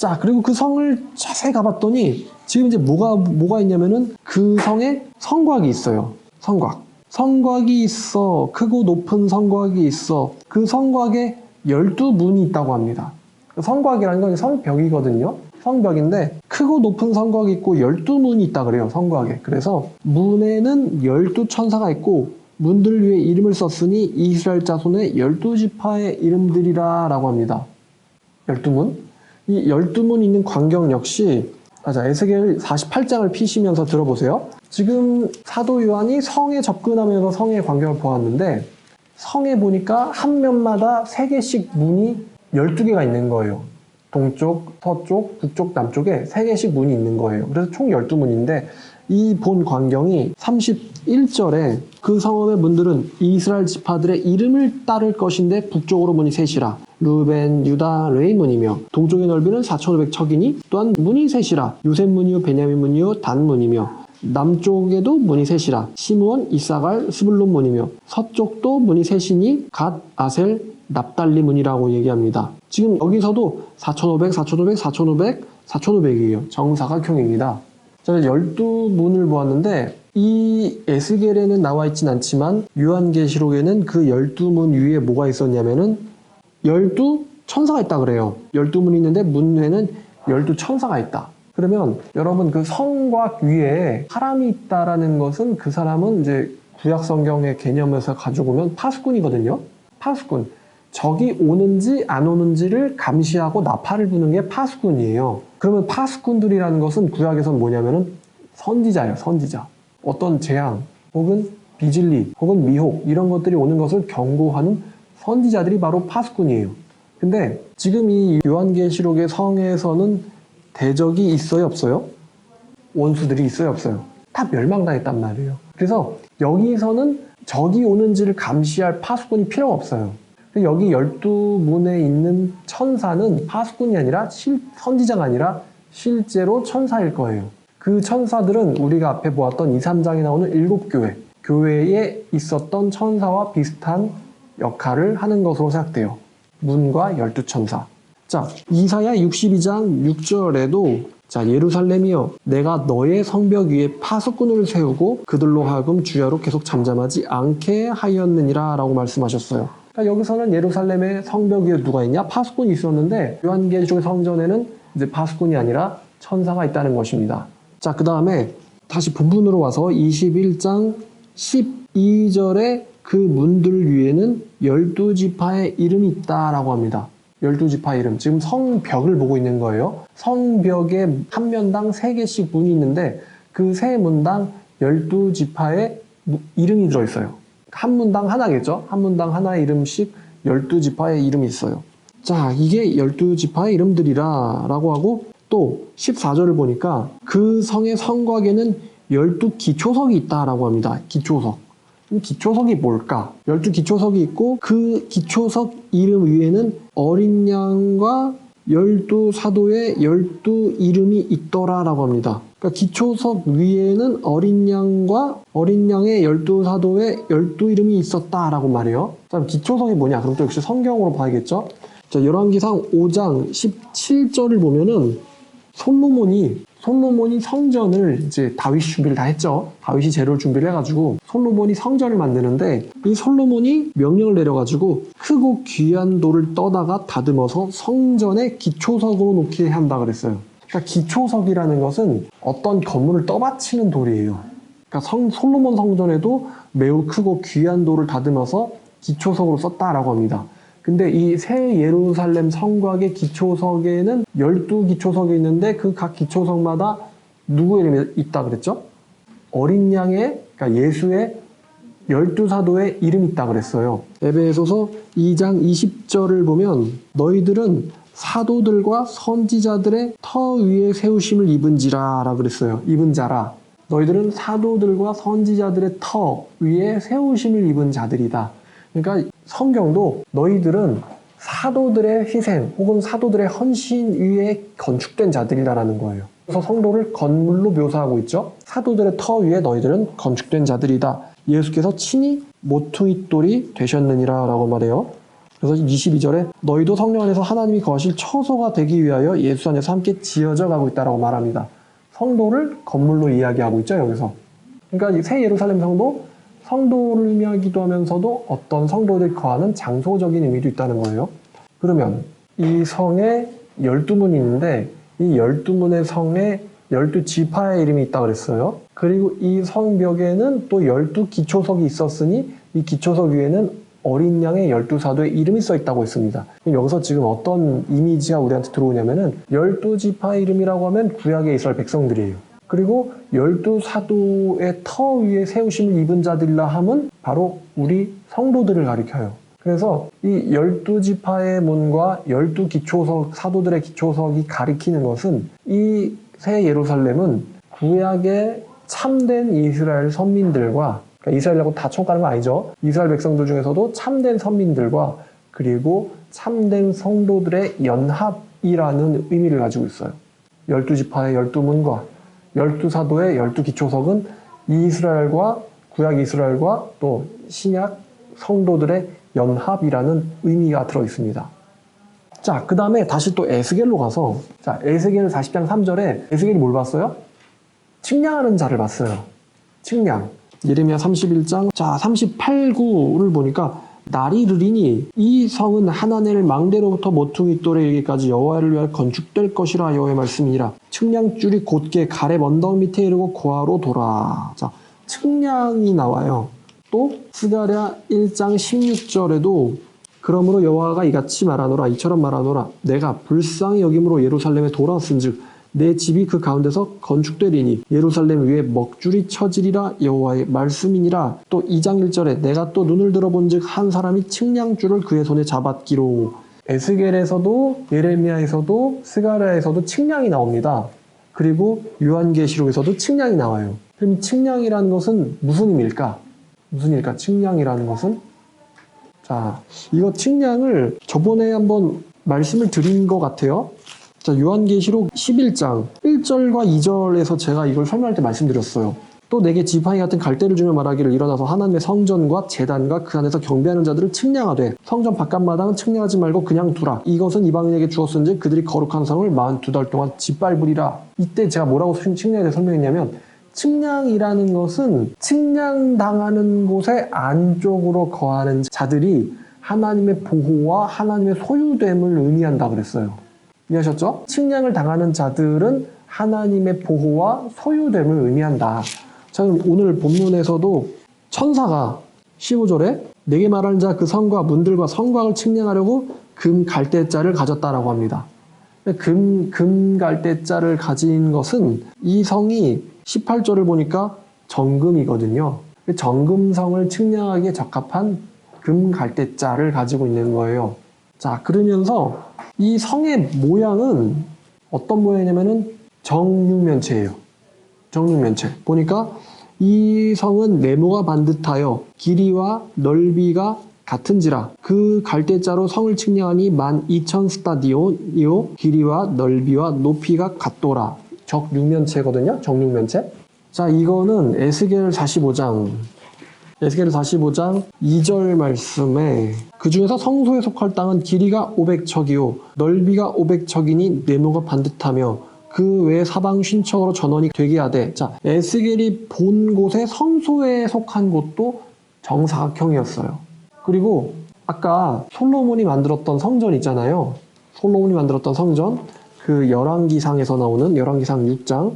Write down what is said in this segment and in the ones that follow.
자, 그리고 그 성을 자세히 가봤더니 지금 이제 뭐가 있냐면은 그 성에 성곽이 있어요. 성곽. 성곽이 있어. 크고 높은 성곽이 있어. 그 성곽에 12문이 있다고 합니다. 성곽이라는 건 성벽이거든요. 성벽인데 크고 높은 성곽이 있고 12문이 있다 그래요. 성곽에. 그래서 문에는 12천사가 있고 문들 위에 이름을 썼으니 이스라엘 자손의 12지파의 이름들이라 라고 합니다. 12문. 이 12문 있는 광경 역시 에스겔 48장을 피시면서 들어보세요. 지금 사도 요한이 성에 접근하면서 성의 광경을 보았는데 성에 보니까 한 면마다 3개씩 문이 12개가 있는 거예요. 동쪽, 서쪽, 북쪽, 남쪽에 3개씩 문이 있는 거예요. 그래서 총 12문인데 이 본 광경이 31절에 그 성읍의 문들은 이스라엘 지파들의 이름을 따를 것인데 북쪽으로 문이 셋이라. 루벤, 유다, 레위 문이며 동쪽의 넓이는 4,500척이니 또한 문이 셋이라. 요셉 문이요 베냐민 문이요 단 문이며 남쪽에도 문이 셋이라. 시므온, 이사갈, 스불론 문이며 서쪽도 문이 셋이니 갓, 아셀, 납달리 문이라고 얘기합니다. 지금 여기서도 4,500, 4,500, 4,500, 4,500이에요. 정사각형입니다. 저는 12문을 보았는데 이 에스겔에는 나와 있진 않지만 요한계시록에는 그 12문 위에 뭐가 있었냐면은 12천사가 있다 그래요. 12문이 있는데 문에는 12천사가 있다. 그러면 여러분 그 성곽 위에 사람이 있다라는 것은 그 사람은 이제 구약 성경의 개념에서 가지고 오면 파수꾼이거든요. 파수꾼. 적이 오는지 안 오는지를 감시하고 나팔을 부는 게 파수꾼이에요. 그러면 파수꾼들이라는 것은 구약에서는 뭐냐면은 선지자예요. 선지자. 어떤 재앙 혹은 비진리 혹은 미혹 이런 것들이 오는 것을 경고하는 선지자들이 바로 파수꾼이에요. 근데 지금 이 요한계시록의 성에서는 대적이 있어요? 없어요? 원수들이 있어요? 없어요? 다 멸망당했단 말이에요. 그래서 여기서는 적이 오는지를 감시할 파수꾼이 필요가 없어요. 여기 12문에 있는 천사는 파수꾼이 아니라 선지자가 아니라 실제로 천사일 거예요. 그 천사들은 우리가 앞에 보았던 2, 3장에 나오는 7교회, 교회에 있었던 천사와 비슷한 역할을 하는 것으로 생각돼요. 문과 12천사. 자, 이사야 62장 6절에도 예루살렘이여 내가 너의 성벽 위에 파수꾼을 세우고 그들로 하여금 주야로 계속 잠잠하지 않게 하였느니라 라고 말씀하셨어요. 그러니까 여기서는 예루살렘의 성벽 위에 누가 있냐? 파수꾼이 있었는데 요한계시록 성전에는 이제 파수꾼이 아니라 천사가 있다는 것입니다. 자, 그 다음에 다시 본문으로 와서 21장 12절에 그 문들 위에는 12지파의 이름이 있다라고 합니다. 12지파 이름. 지금 성벽을 보고 있는 거예요. 성벽에 한 면당 3개씩 문이 있는데 그 세 문당 12지파의 이름이 들어있어요. 한 문당 하나겠죠? 한 문당 하나의 이름씩 12지파의 이름이 있어요. 자, 이게 12지파의 이름들이라 라고 하고 또 14절을 보니까 그 성의 성곽에는 12기초석이 있다라고 합니다. 기초석. 기초석이 뭘까? 12기초석이 있고 그 기초석 이름 위에는 어린 양과 12사도의 12 이름이 있더라라고 합니다. 그러니까 기초석 위에는 어린 양과 어린 양의 12사도의 12 이름이 있었다라고 말해요. 자, 기초석이 뭐냐? 그럼 또 역시 성경으로 봐야겠죠? 자, 열왕기상 5장 17절을 보면은 솔로몬이 성전을 이제 다윗이 준비를 다 했죠. 다윗이 재료를 준비를 해가지고 솔로몬이 성전을 만드는데 이 솔로몬이 명령을 내려가지고 크고 귀한 돌을 떠다가 다듬어서 성전의 기초석으로 놓게 한다 그랬어요. 그러니까 기초석이라는 것은 어떤 건물을 떠받치는 돌이에요. 그러니까 솔로몬 성전에도 매우 크고 귀한 돌을 다듬어서 기초석으로 썼다라고 합니다. 근데 이 새 예루살렘 성곽의 기초석에는 12기초석이 있는데 그 각 기초석마다 누구의 이름이 있다 그랬죠? 어린 양의, 그러니까 예수의 12사도의 이름이 있다 그랬어요. 에베소서 2장 20절을 보면 너희들은 사도들과 선지자들의 터 위에 세우심을 입은지라 라 그랬어요. 입은 자라. 너희들은 사도들과 선지자들의 터 위에 세우심을 입은 자들이다. 그러니까 성경도 너희들은 사도들의 희생 혹은 사도들의 헌신 위에 건축된 자들이라는 거예요. 그래서 성도를 건물로 묘사하고 있죠. 사도들의 터 위에 너희들은 건축된 자들이다. 예수께서 친히 모퉁이 돌이 되셨느니라 라고 말해요. 그래서 22절에 너희도 성령 안에서 하나님이 거하실 처소가 되기 위하여 예수 안에서 함께 지어져 가고 있다라고 말합니다. 성도를 건물로 이야기하고 있죠, 여기서. 그러니까 이 새 예루살렘 성도, 성도를 의미하기도 하면서도 어떤 성도들이 거하는 장소적인 의미도 있다는 거예요. 그러면 이 성에 12문이 있는데 이 12문의 성에 12지파의 이름이 있다고 그랬어요. 그리고 이 성벽에는 또 12기초석이 있었으니 이 기초석 위에는 어린 양의 12사도의 이름이 써 있다고 했습니다. 여기서 지금 어떤 이미지가 우리한테 들어오냐면은 12지파의 이름이라고 하면 구약의 이스라엘 백성들이에요. 그리고 12사도의 터 위에 세우심을 입은 자들이라 함은 바로 우리 성도들을 가리켜요. 그래서 이 12지파의 문과 12기초석, 사도들의 기초석이 가리키는 것은 이 새 예루살렘은 구약의 참된 이스라엘 선민들과, 그러니까 이스라엘하고 다 총가는 건 아니죠. 이스라엘 백성들 중에서도 참된 선민들과 그리고 참된 성도들의 연합이라는 의미를 가지고 있어요. 12지파의 12문과 12사도의 12기초석은 이스라엘과 구약 이스라엘과 또 신약 성도들의 연합이라는 의미가 들어 있습니다. 자, 그 다음에 다시 또 에스겔로 가서, 자, 에스겔 40장 3절에 에스겔이 뭘 봤어요? 측량하는 자를 봤어요. 측량. 예레미야 31장, 자, 38구를 보니까 날이 이르리니 이 성은 하나넬 망대로부터 모퉁이 돌에 이르기까지 여호와를 위하여 건축될 것이라 여호와의 말씀이니라. 측량줄이 곧게 가렙 언덕 밑에 이르고 고아로 돌아. 자, 측량이 나와요. 또 스가랴 1장 16절에도 그러므로 여호와가 이같이 말하노라. 이처럼 말하노라. 내가 불쌍히 여김으로 예루살렘에 돌아왔은즉 내 집이 그 가운데서 건축되리니 예루살렘 위에 먹줄이 쳐지리라 여호와의 말씀이니라. 또 2장 1절에 내가 또 눈을 들어본즉 한 사람이 측량줄을 그의 손에 잡았기로. 에스겔에서도 예레미야에서도 스가랴에서도 측량이 나옵니다. 그리고 요한계시록에서도 측량이 나와요. 그럼 측량이라는 것은 무슨 의미일까? 무슨 일일까? 측량이라는 것은? 자, 이거 측량을 저번에 한번 말씀을 드린 것 같아요. 자, 요한계시록 11장 1절과 2절에서 제가 이걸 설명할 때 말씀드렸어요. 또 내게 지팡이 같은 갈대를 주며 말하기를 일어나서 하나님의 성전과 제단과 그 안에서 경배하는 자들을 측량하되 성전 바깥마당은 측량하지 말고 그냥 두라. 이것은 이방인에게 주었은지 그들이 거룩한 성을 42달 동안 짓밟으리라. 이때 제가 뭐라고 측량에 대해 설명했냐면 측량이라는 것은 측량당하는 곳의 안쪽으로 거하는 자들이 하나님의 보호와 하나님의 소유됨을 의미한다 그랬어요. 이해하셨죠? 측량을 당하는 자들은 하나님의 보호와 소유됨을 의미한다. 자, 그럼 오늘 본문에서도 천사가 15절에 내게 말하는 자 그 성과 문들과 성곽을 측량하려고 금 갈대자를 가졌다라고 합니다. 금 갈대자를 가진 것은 이 성이 18절을 보니까 정금이거든요. 정금성을 측량하기에 적합한 금 갈대자를 가지고 있는 거예요. 자, 그러면서 이 성의 모양은 어떤 모양이냐면은 정육면체예요. 정육면체. 보니까 이 성은 네모가 반듯하여 길이와 넓이가 같은지라 그 갈대자로 성을 측량하니 12,000스타디오니요 길이와 넓이와 높이가 같도라. 적육면체거든요. 정육면체. 자, 이거는 에스겔 45장 2절 말씀에 그 중에서 성소에 속할 땅은 길이가 500척이요 넓이가 500척이니 네모가 반듯하며 그 외 사방 쉰척으로 전원이 되게 하되. 자, 에스겔이 본 곳의 성소에 속한 곳도 정사각형이었어요. 그리고 아까 솔로몬이 만들었던 성전 있잖아요. 솔로몬이 만들었던 성전, 그 열왕기상에서 나오는 열왕기상 6장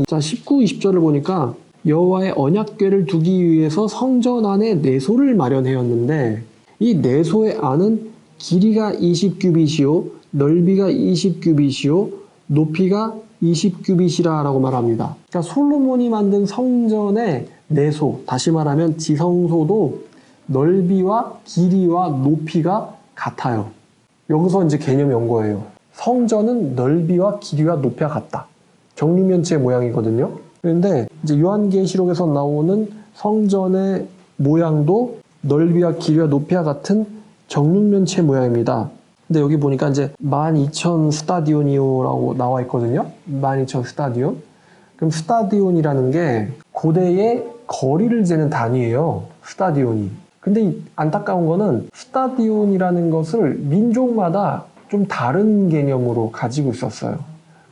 자, 19, 20절을 보니까 여호와의 언약궤를 두기 위해서 성전 안에 내소를 마련해였는데 이 내소의 안은 길이가 20규빗이요 넓이가 20규빗이요 높이가 20규빗이라 라고 말합니다. 그러니까 솔로몬이 만든 성전의 내소, 다시 말하면 지성소도 넓이와 길이와 높이가 같아요. 여기서 이제 개념이 온 거예요. 성전은 넓이와 길이와 높이가 같다. 정육면체 모양이거든요. 그런데 이제 요한계시록에서 나오는 성전의 모양도 넓이와 길이와 높이와 같은 정육면체 모양입니다. 근데 여기 보니까 이제 12,000 스타디온이요라고 나와 있거든요. 12,000 스타디온. 그럼 스타디온이라는 게 고대의 거리를 재는 단위예요. 스타디온이. 근데 이 안타까운 거는 스타디온이라는 것을 민족마다 좀 다른 개념으로 가지고 있었어요.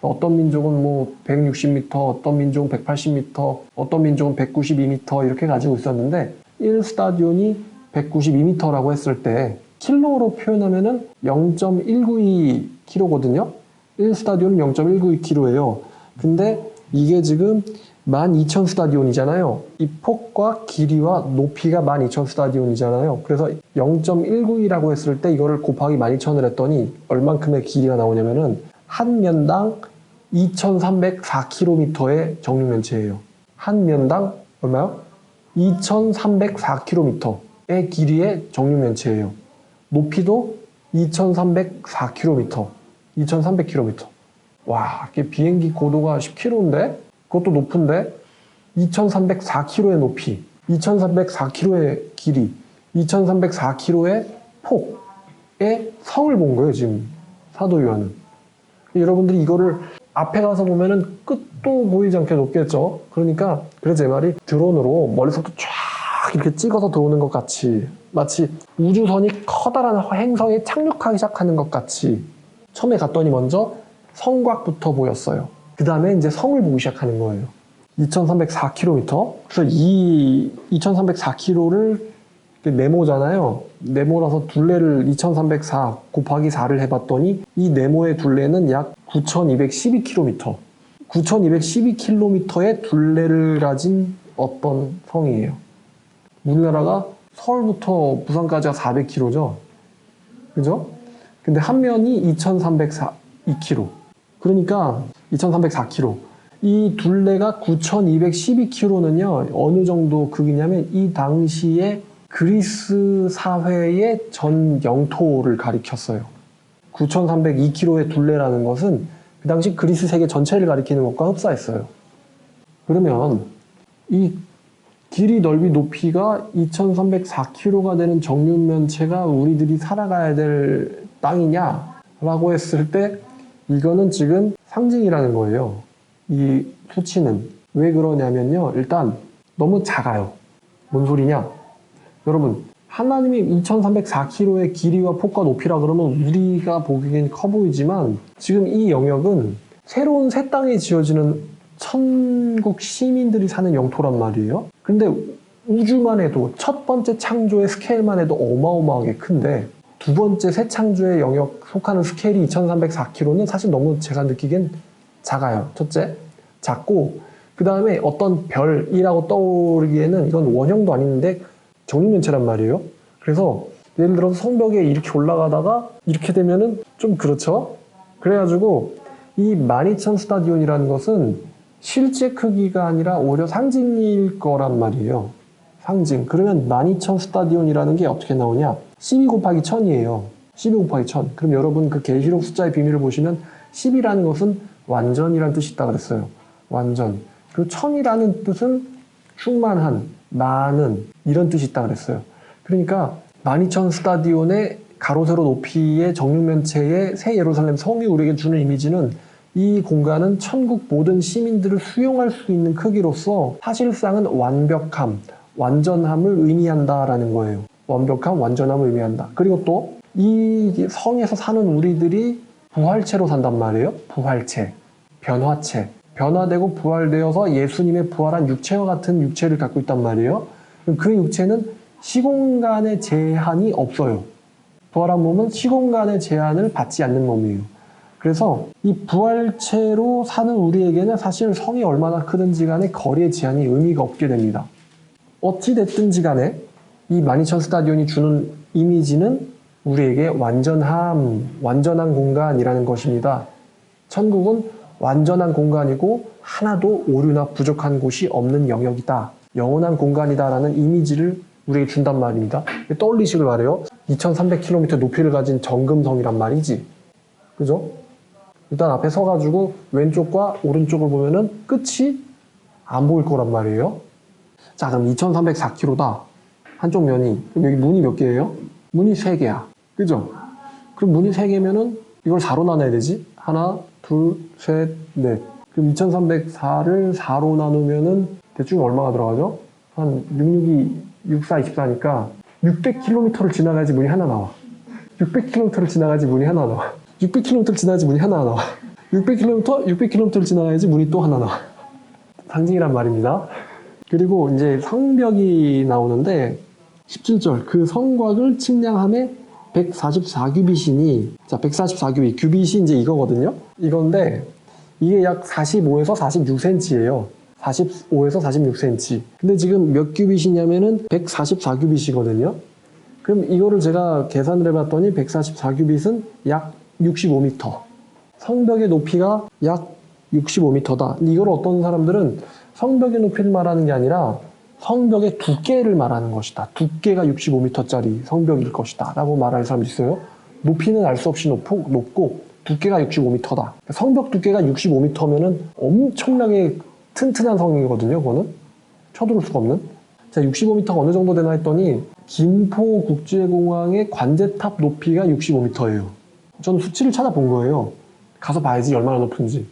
어떤 민족은 뭐 160m, 어떤 민족은 180m, 어떤 민족은 192m 이렇게 가지고 있었는데 1스타디온이 192m라고 했을 때 킬로로 표현하면은 0.192kg거든요. 1스타디온은 0.192kg예요. 근데 이게 지금 12,000 스타디온이잖아요. 이 폭과 길이와 높이가 12,000 스타디온이잖아요. 그래서 0.192라고 했을 때 이거를 곱하기 12,000을 했더니 얼만큼의 길이가 나오냐면은 한 면당 2,304km의 정육면체예요. 한 면당 얼마요? 2,304km의 길이의 정육면체예요. 높이도 2,304km, 2,300km. 와, 이게 비행기 고도가 10km인데? 그것도 높은데? 2,304km의 높이, 2,304km의 길이, 2,304km의 폭의 성을 본 거예요, 지금 사도요한은. 여러분들이 이거를 앞에 가서 보면은 끝도 보이지 않게 높겠죠? 그러니까, 그래서 제 말이 드론으로 멀리서부터 쫙 이렇게 찍어서 들어오는 것 같이, 마치 우주선이 커다란 행성에 착륙하기 시작하는 것 같이 처음에 갔더니 먼저 성곽부터 보였어요. 그 다음에 이제 성을 보기 시작하는 거예요. 2,304km. 그래서 이 2,304km를 네모잖아요. 네모라서 둘레를 2,304 곱하기 4를 해봤더니 이 네모의 둘레는 약 9,212km. 9,212km의 둘레를 가진 어떤 성이에요. 우리나라가 서울부터 부산까지가 400km죠. 그죠? 근데 한 면이 2,302km. 그러니까 2,304km. 이 둘레가 9,212km는요, 어느 정도 크기냐면 이 당시에 그리스 사회의 전 영토를 가리켰어요. 9,302km의 둘레라는 것은 그 당시 그리스 세계 전체를 가리키는 것과 흡사했어요. 그러면 이 길이, 넓이, 높이가 2,304km가 되는 정육면체가 우리들이 살아가야 될 땅이냐라고 했을 때 이거는 지금 상징이라는 거예요. 이 수치는. 왜 그러냐면요. 일단 너무 작아요. 뭔 소리냐? 여러분, 하나님이 2,304km의 길이와 폭과 높이라 그러면 우리가 보기엔 커 보이지만 지금 이 영역은 새로운 새 땅에 지어지는 천국 시민들이 사는 영토란 말이에요. 근데 우주만 해도 첫 번째 창조의 스케일만 해도 어마어마하게 큰데 두 번째 새 창조의 영역 속하는 스케일이 2,304km는 사실 너무 제가 느끼기엔 작아요. 첫째, 작고 그 다음에 어떤 별이라고 떠오르기에는 이건 원형도 아닌데 정육면체란 말이에요. 그래서 예를 들어서 성벽에 이렇게 올라가다가 이렇게 되면은 좀 그렇죠. 그래가지고 이 12,000 스타디온이라는 것은 실제 크기가 아니라 오히려 상징일 거란 말이에요. 상징. 그러면 12,000 스타디온이라는 게 어떻게 나오냐? 12 곱하기 1000이에요. 12 곱하기 1000. 그럼 여러분 그 계시록 숫자의 비밀을 보시면 10이라는 것은 완전이라는 뜻이 있다 그랬어요. 완전. 그리고 1000이라는 뜻은 충만한, 많은 이런 뜻이 있다 그랬어요. 그러니까 12,000 스타디온의 가로 세로 높이의 정육면체의 새 예루살렘 성이 우리에게 주는 이미지는 이 공간은 천국 모든 시민들을 수용할 수 있는 크기로서 사실상은 완벽함, 완전함을 의미한다라는 거예요. 완벽함, 완전함을 의미한다. 그리고 또 이 성에서 사는 우리들이 부활체로 산단 말이에요. 부활체, 변화체. 변화되고 부활되어서 예수님의 부활한 육체와 같은 육체를 갖고 있단 말이에요. 그 육체는 시공간의 제한이 없어요. 부활한 몸은 시공간의 제한을 받지 않는 몸이에요. 그래서 이 부활체로 사는 우리에게는 사실 성이 얼마나 크든지 간에 거리의 제한이 의미가 없게 됩니다. 어찌됐든지 간에 이 12,000 스타디온이 주는 이미지는 우리에게 완전함, 완전한 공간이라는 것입니다. 천국은 완전한 공간이고 하나도 오류나 부족한 곳이 없는 영역이다. 영원한 공간이다라는 이미지를 우리에게 준단 말입니다. 떠올리시길 바래요. 2,300km 높이를 가진 정금성이란 말이지. 그죠? 일단 앞에 서가지고 왼쪽과 오른쪽을 보면은 끝이 안 보일 거란 말이에요. 자, 그럼 2,304km다. 한쪽 면이. 그럼 여기 문이 몇 개예요? 문이 3개야. 그죠? 그럼 문이 3개면은 이걸 4로 나눠야 되지? 하나, 둘, 셋, 넷. 그럼 2,304를 4로 나누면은 대충 얼마가 들어가죠? 한 662, 64, 24니까 600km를 지나가야지 문이 하나 나와. 600km를 지나가야지 문이 하나 나와. 600km를 지나야지 문이 하나 나와. 600km를 지나가야지 문이 또 하나 나와. 상징이란 말입니다. 그리고 이제 성벽이 나오는데 17절 그 성곽을 측량함에 144규빗이니 자 144규빗 규빗이 이제 이거거든요. 이건데 이게 약 45에서 46cm예요. 45에서 46cm. 근데 지금 몇 규빗이냐면은 144규빗이거든요. 그럼 이거를 제가 계산을 해봤더니 144규빗은 약 65m. 성벽의 높이가 약 65m다. 이걸 어떤 사람들은 성벽의 높이를 말하는 게 아니라 성벽의 두께를 말하는 것이다. 두께가 65m짜리 성벽일 것이다. 라고 말하는 사람도 있어요. 높이는 알 수 없이 높고 두께가 65m다. 성벽 두께가 65m면은 엄청나게 튼튼한 성이거든요. 그거는 쳐들어올 수가 없는. 자, 65m가 어느 정도 되나 했더니 김포국제공항의 관제탑 높이가 65m예요. 저는 수치를 찾아본 거예요. 가서 봐야지 얼마나 높은지.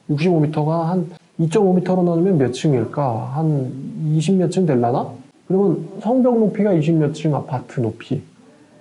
65m가 한 2.5m로 나누면 몇 층일까? 한 20몇 층 될라나? 그러면 성벽 높이가 20몇 층 아파트 높이.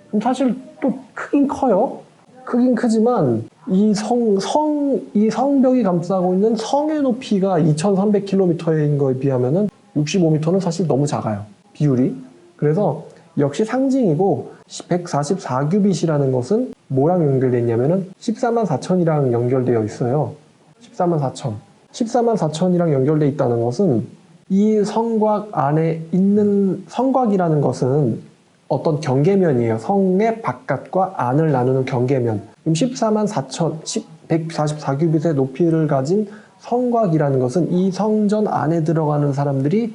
그럼 사실 또 크긴 커요. 크긴 크지만 이 성벽이 감싸고 있는 성의 높이가 2300km인 거에 비하면은 65m는 사실 너무 작아요. 비율이. 그래서 역시 상징이고 144규빗이라는 것은 뭐랑 연결되어 있냐면은 14만 4천이랑 연결되어 있어요. 14만 4천. 14만 4천이랑 연결되어 있다는 것은 이 성곽 안에 있는 성곽이라는 것은 어떤 경계면이에요. 성의 바깥과 안을 나누는 경계면. 그럼 14만 4천, 144규빗의 높이를 가진 성곽이라는 것은 이 성전 안에 들어가는 사람들이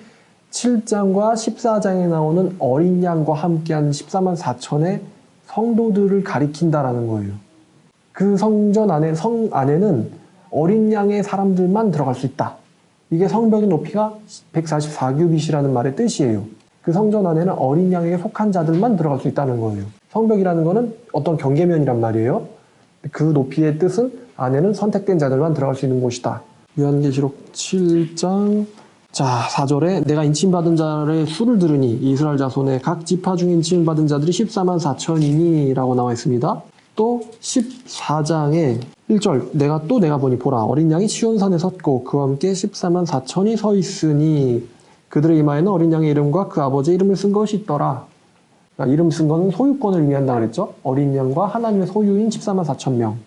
7장과 14장에 나오는 어린 양과 함께한 14만 4천의 성도들을 가리킨다라는 거예요. 그 성전 안에, 성 안에는 어린 양의 사람들만 들어갈 수 있다. 이게 성벽의 높이가 144규빗이라는 말의 뜻이에요. 그 성전 안에는 어린 양에게 속한 자들만 들어갈 수 있다는 거예요. 성벽이라는 거는 어떤 경계면이란 말이에요. 그 높이의 뜻은 안에는 선택된 자들만 들어갈 수 있는 곳이다. 요한계시록 7장 자 4절에 내가 인침받은 자의 수를 들으니 이스라엘 자손의 각 지파 중에 인침을 받은 자들이 14만 4천이니 라고 나와 있습니다. 또 14장에 1절 내가 보니 보라 어린 양이 시온산에 섰고 그와 함께 14만 4천이 서 있으니 그들의 이마에는 어린 양의 이름과 그 아버지의 이름을 쓴 것이 있더라. 그러니까 이름 쓴 거는 소유권을 의미한다 그랬죠. 어린 양과 하나님의 소유인 14만 4천 명.